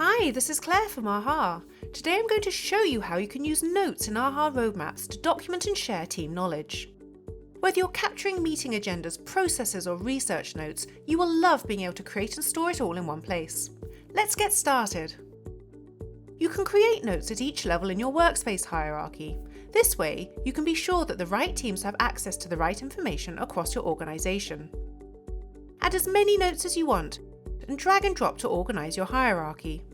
Hi, this is Claire from AHA. Today I'm going to show you how you can use notes in AHA roadmaps to document and share team knowledge. Whether you're capturing meeting agendas, processes or research notes, you will love being able to create and store it all in one place. Let's get started. You can create notes at each level in your workspace hierarchy. This way, you can be sure that the right teams have access to the right information across your organisation. Add as many notes as you want and drag and drop to organise your hierarchy.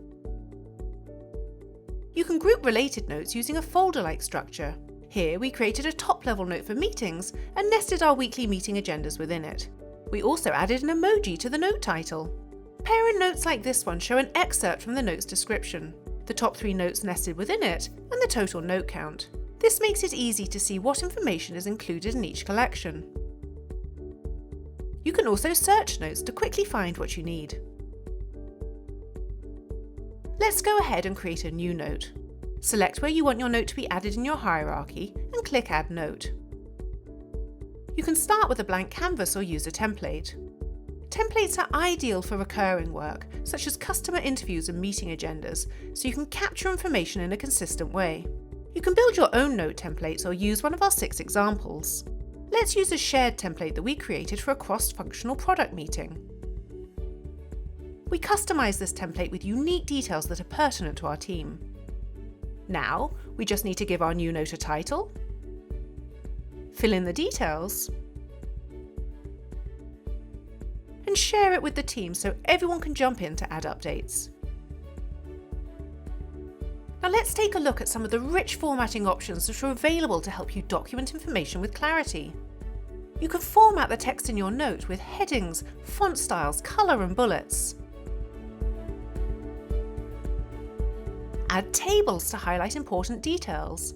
You can group related notes using a folder-like structure. Here we created a top-level note for meetings and nested our weekly meeting agendas within it. We also added an emoji to the note title. Parent notes like this one show an excerpt from the note's description, the top 3 notes nested within it, and the total note count. This makes it easy to see what information is included in each collection. You can also search notes to quickly find what you need. Let's go ahead and create a new note. Select where you want your note to be added in your hierarchy and click Add Note. You can start with a blank canvas or use a template. Templates are ideal for recurring work, such as customer interviews and meeting agendas, so you can capture information in a consistent way. You can build your own note templates or use one of our 6 examples. Let's use a shared template that we created for a cross-functional product meeting. We customize this template with unique details that are pertinent to our team. Now, we just need to give our new note a title, fill in the details, and share it with the team so everyone can jump in to add updates. Now let's take a look at some of the rich formatting options that are available to help you document information with clarity. You can format the text in your note with headings, font styles, colour and bullets. Add tables to highlight important details.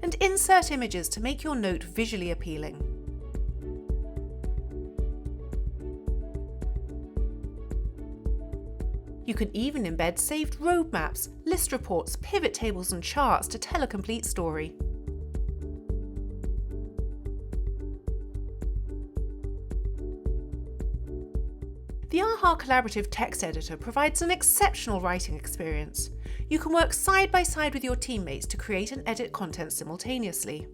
And insert images to make your note visually appealing. You can even embed saved roadmaps, list reports, pivot tables and charts to tell a complete story. The AHA Collaborative Text Editor provides an exceptional writing experience. You can work side by side with your teammates to create and edit content simultaneously.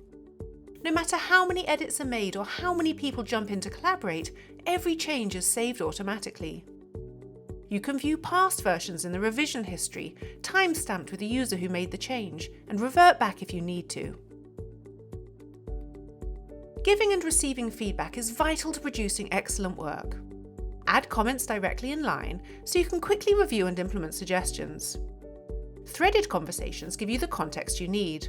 No matter how many edits are made or how many people jump in to collaborate, every change is saved automatically. You can view past versions in the revision history, time-stamped with the user who made the change, and revert back if you need to. Giving and receiving feedback is vital to producing excellent work. Add comments directly in line so you can quickly review and implement suggestions. Threaded conversations give you the context you need.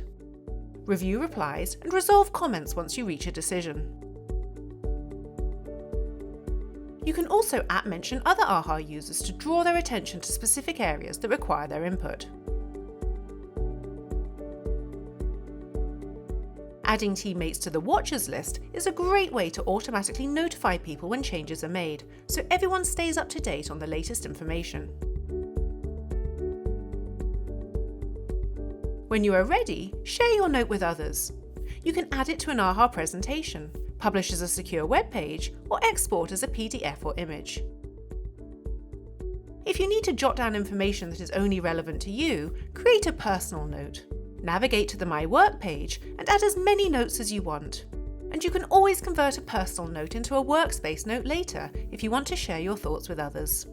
Review replies and resolve comments once you reach a decision. You can also @mention other AHA users to draw their attention to specific areas that require their input. Adding teammates to the watchers list is a great way to automatically notify people when changes are made, so everyone stays up to date on the latest information. When you are ready, share your note with others. You can add it to an AHA presentation, publish as a secure web page, or export as a PDF or image. If you need to jot down information that is only relevant to you, create a personal note. Navigate to the My Work page and add as many notes as you want. And you can always convert a personal note into a workspace note later if you want to share your thoughts with others.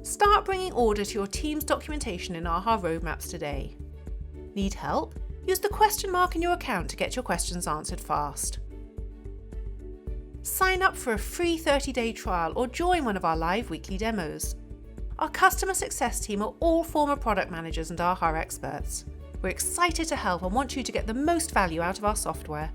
Start bringing order to your team's documentation in AHA roadmaps today. Need help? Use the question mark in your account to get your questions answered fast. Sign up for a free 30-day trial or join one of our live weekly demos. Our customer success team are all former product managers and AHA experts. We're excited to help and want you to get the most value out of our software.